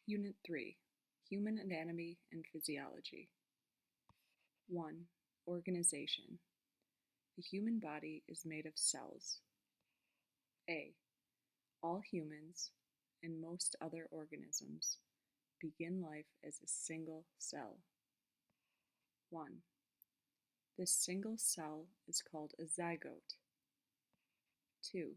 Unit 3, Human Anatomy and Physiology. 1. Organization. The human body is made of cells. A. All humans, and most other organisms, begin life as a single cell. 1. This single cell is called a zygote. 2.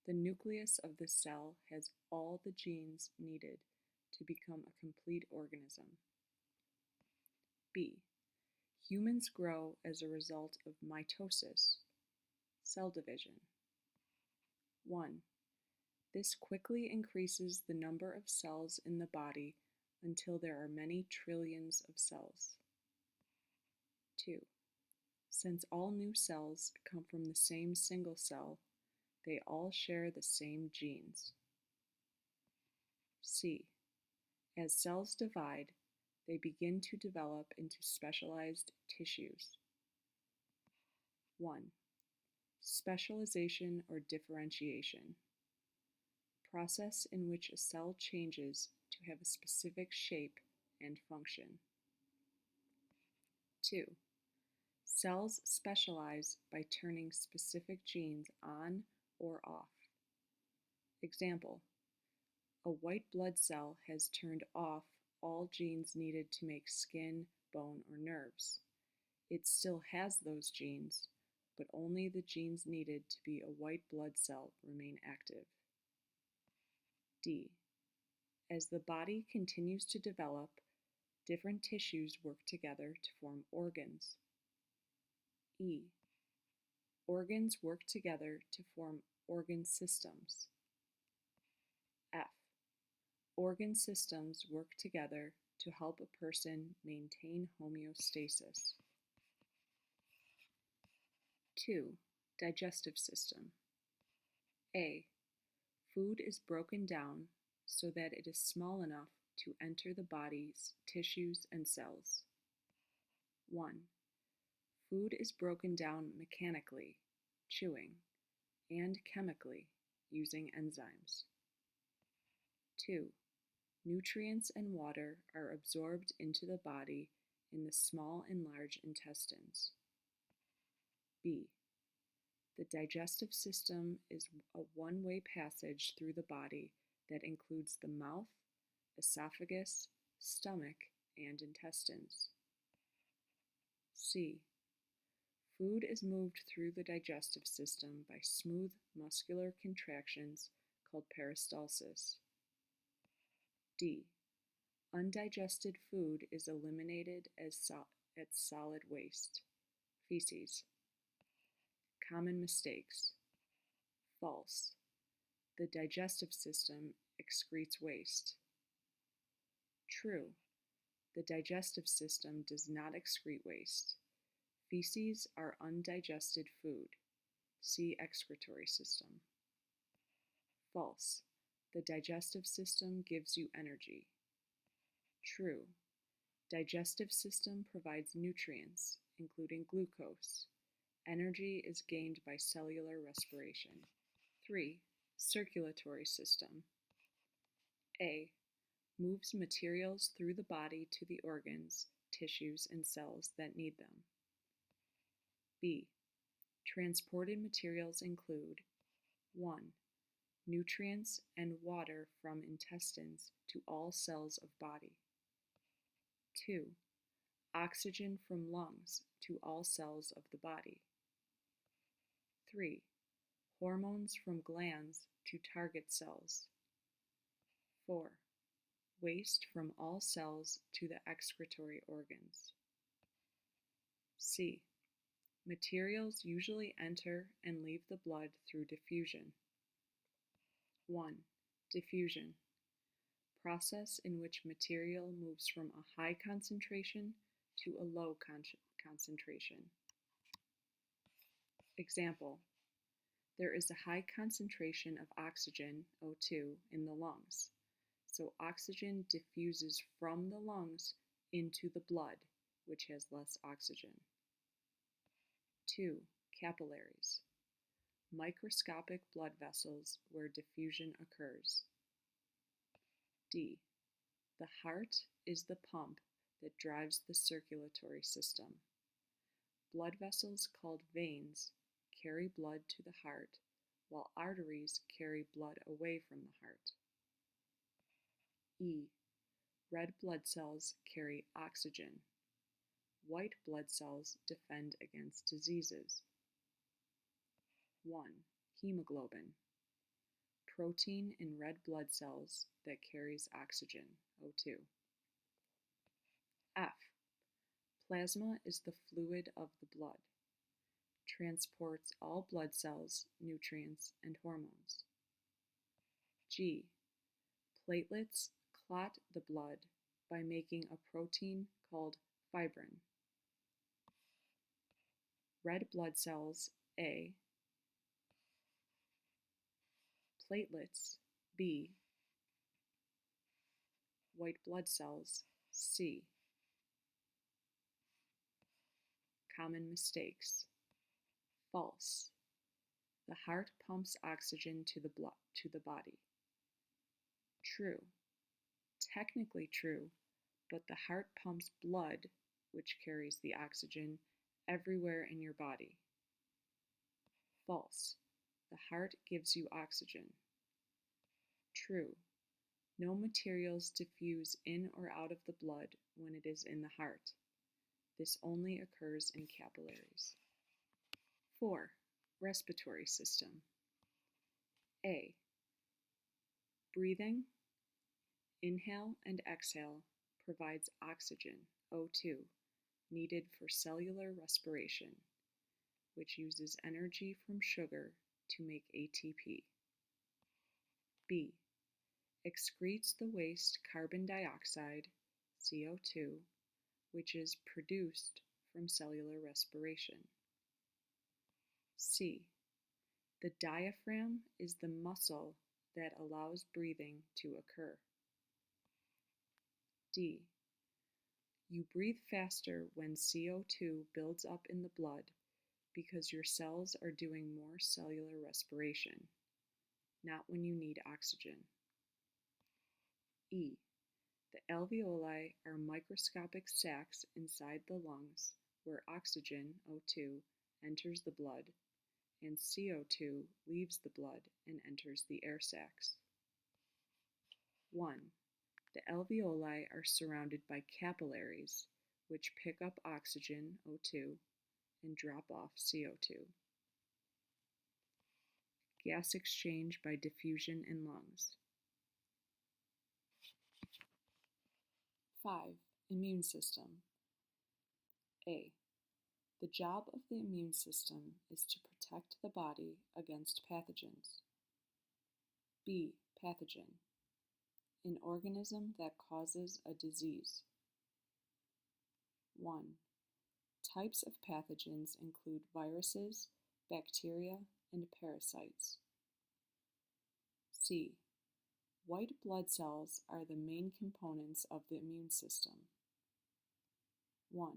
The nucleus of the cell has all the genes needed to become a complete organism. B. Humans grow as a result of mitosis, cell division. 1. This quickly increases the number of cells in the body until there are many trillions of cells. 2. Since all new cells come from the same single cell, they all share the same genes. C. As cells divide, they begin to develop into specialized tissues. 1. Specialization or differentiation. Process in which a cell changes to have a specific shape and function. 2. Cells specialize by turning specific genes on or off. Example: a white blood cell has turned off all genes needed to make skin, bone, or nerves. It still has those genes, but only the genes needed to be a white blood cell remain active. D. As the body continues to develop, different tissues work together to form organs. E. Organs work together to form organ systems. F. Organ systems work together to help a person maintain homeostasis. 2. Digestive system. A. Food is broken down so that it is small enough to enter the body's tissues and cells. 1. Food is broken down mechanically, chewing, and chemically, using enzymes. 2. Nutrients and water are absorbed into the body in the small and large intestines. B. The digestive system is a one-way passage through the body that includes the mouth, esophagus, stomach, and intestines. C. Food is moved through the digestive system by smooth muscular contractions called peristalsis. D. Undigested food is eliminated as solid waste, feces. Common mistakes. False. The digestive system excretes waste. True. The digestive system does not excrete waste. Feces are undigested food. See excretory system. False. The digestive system gives you energy. True. Digestive system provides nutrients, including glucose. Energy is gained by cellular respiration. 3. Circulatory system. A. Moves materials through the body to the organs, tissues, and cells that need them. B. Transported materials include 1. Nutrients and water from intestines to all cells of body. 2. Oxygen from lungs to all cells of the body. 3. Hormones from glands to target cells. 4. Waste from all cells to the excretory organs. C. Materials usually enter and leave the blood through diffusion. 1. Diffusion. Process in which material moves from a high concentration to a low concentration. Example: there is a high concentration of oxygen, O2, in the lungs, so oxygen diffuses from the lungs into the blood, which has less oxygen. 2. Capillaries. Microscopic blood vessels where diffusion occurs. D. The heart is the pump that drives the circulatory system. Blood vessels called veins carry blood to the heart, while arteries carry blood away from the heart. E. Red blood cells carry oxygen. White blood cells defend against diseases. 1. Hemoglobin. Protein in red blood cells that carries oxygen, O2. F. Plasma is the fluid of the blood. Transports all blood cells, nutrients, and hormones. G. Platelets clot the blood by making a protein called fibrin. Red blood cells, A. Platelets, B. White blood cells, C. Common mistakes. False. The heart pumps oxygen to the body. True. Technically true, but the heart pumps blood, which carries the oxygen, everywhere in your body. False. The heart gives you oxygen. True. No materials diffuse in or out of the blood when it is in the heart. This only occurs in capillaries. 4. Respiratory system. A. Breathing, inhale and exhale, provides oxygen, O2, needed for cellular respiration, which uses energy from sugar to make ATP. B. Excretes the waste carbon dioxide, CO2, which is produced from cellular respiration. C. The diaphragm is the muscle that allows breathing to occur. D. You breathe faster when CO2 builds up in the blood because your cells are doing more cellular respiration, not when you need oxygen. E. The alveoli are microscopic sacs inside the lungs where oxygen, O2, enters the blood, and CO2 leaves the blood and enters the air sacs. 1. The alveoli are surrounded by capillaries, which pick up oxygen, O2, and drop off CO2. Gas exchange by diffusion in lungs. 5. Immune system. A. The job of the immune system is to protect the body against pathogens. B. Pathogen. An organism that causes a disease. 1. Types of pathogens include viruses, bacteria, and parasites. C. White blood cells are the main components of the immune system. 1.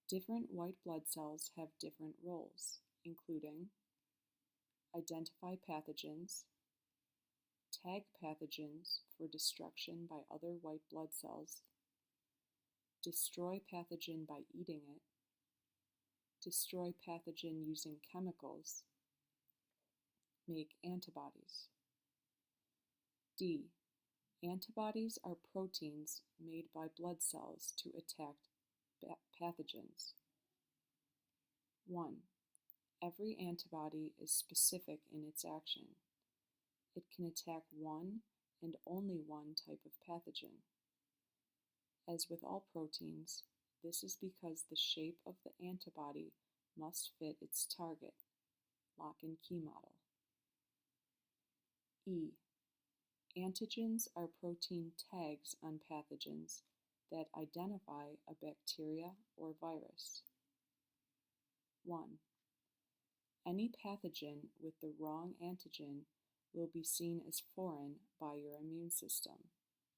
Different white blood cells have different roles, including identify pathogens, tag pathogens for destruction by other white blood cells, destroy pathogen by eating it, destroy pathogen using chemicals, make antibodies. D. Antibodies are proteins made by blood cells to attack pathogens. 1. Every antibody is specific in its action. It can attack one and only one type of pathogen. As with all proteins, this is because the shape of the antibody must fit its target, lock and key model. E. Antigens are protein tags on pathogens that identify a bacteria or virus. 1. Any pathogen with the wrong antigen will be seen as foreign by your immune system,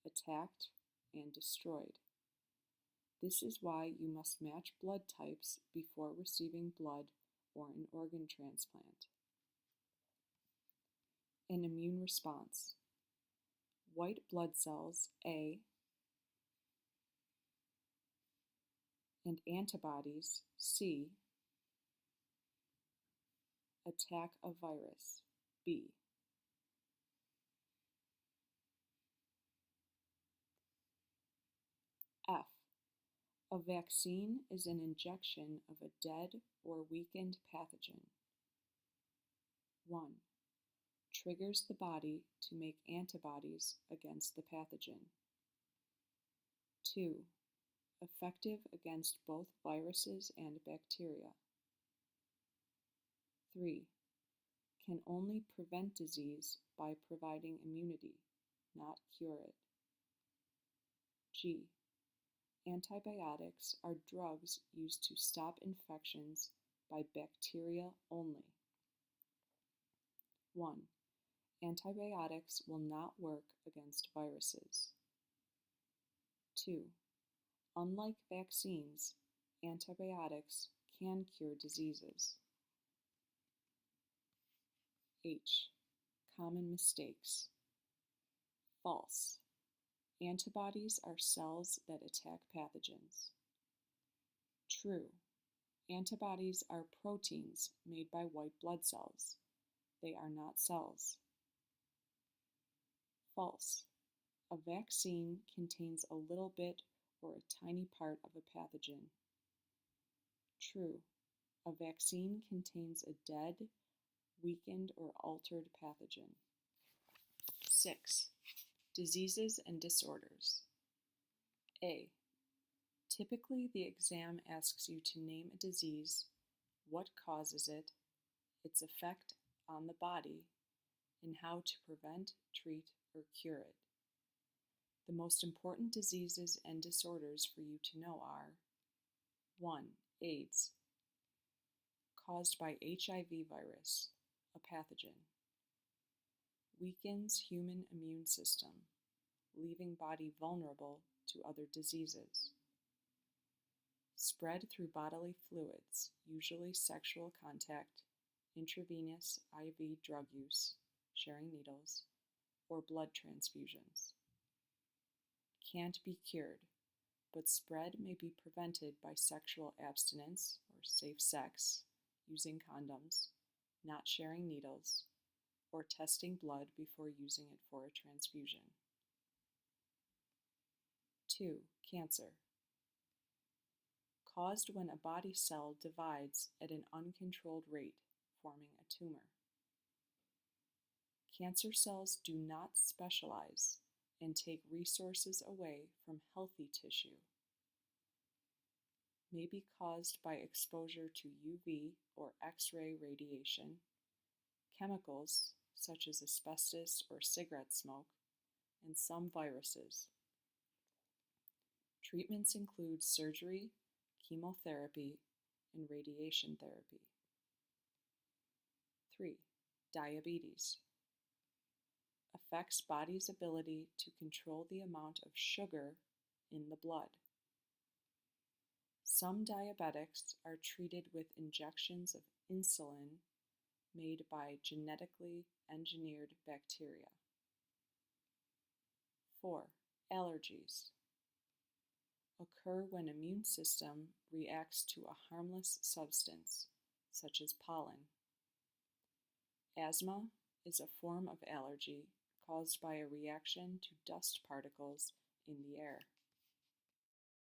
attacked, and destroyed. This is why you must match blood types before receiving blood or an organ transplant. An immune response. White blood cells, A, And antibodies, C, attack a virus, B. F. A vaccine is an injection of a dead or weakened pathogen. 1. Triggers the body to make antibodies against the pathogen. 2. Effective against both viruses and bacteria. 3. Can only prevent disease by providing immunity, not cure it. G. Antibiotics are drugs used to stop infections by bacteria only. 1. Antibiotics will not work against viruses. 2. Unlike vaccines, antibiotics can cure diseases. H. Common mistakes. False. Antibodies are cells that attack pathogens. True. Antibodies are proteins made by white blood cells. They are not cells. False. A vaccine contains a little bit or a tiny part of a pathogen. True. A vaccine contains a dead, weakened, or altered pathogen. 6. Diseases and disorders. A. Typically, the exam asks you to name a disease, what causes it, its effect on the body, and how to prevent, treat, or cure it. The most important diseases and disorders for you to know are 1. AIDS, caused by HIV virus, a pathogen. Weakens human immune system, leaving body vulnerable to other diseases. Spread through bodily fluids, usually sexual contact, intravenous IV drug use, sharing needles, or blood transfusions. Can't be cured, but spread may be prevented by sexual abstinence or safe sex, using condoms, not sharing needles, or testing blood before using it for a transfusion. 2. Cancer. Caused when a body cell divides at an uncontrolled rate, forming a tumor. Cancer cells do not specialize and take resources away from healthy tissue. May be caused by exposure to UV or X-ray radiation, chemicals such as asbestos or cigarette smoke, and some viruses. Treatments include surgery, chemotherapy, and radiation therapy. 3. Diabetes. Affects body's ability to control the amount of sugar in the blood. Some diabetics are treated with injections of insulin made by genetically engineered bacteria. 4. Allergies. Occur when immune system reacts to a harmless substance, such as pollen. Asthma is a form of allergy caused by a reaction to dust particles in the air.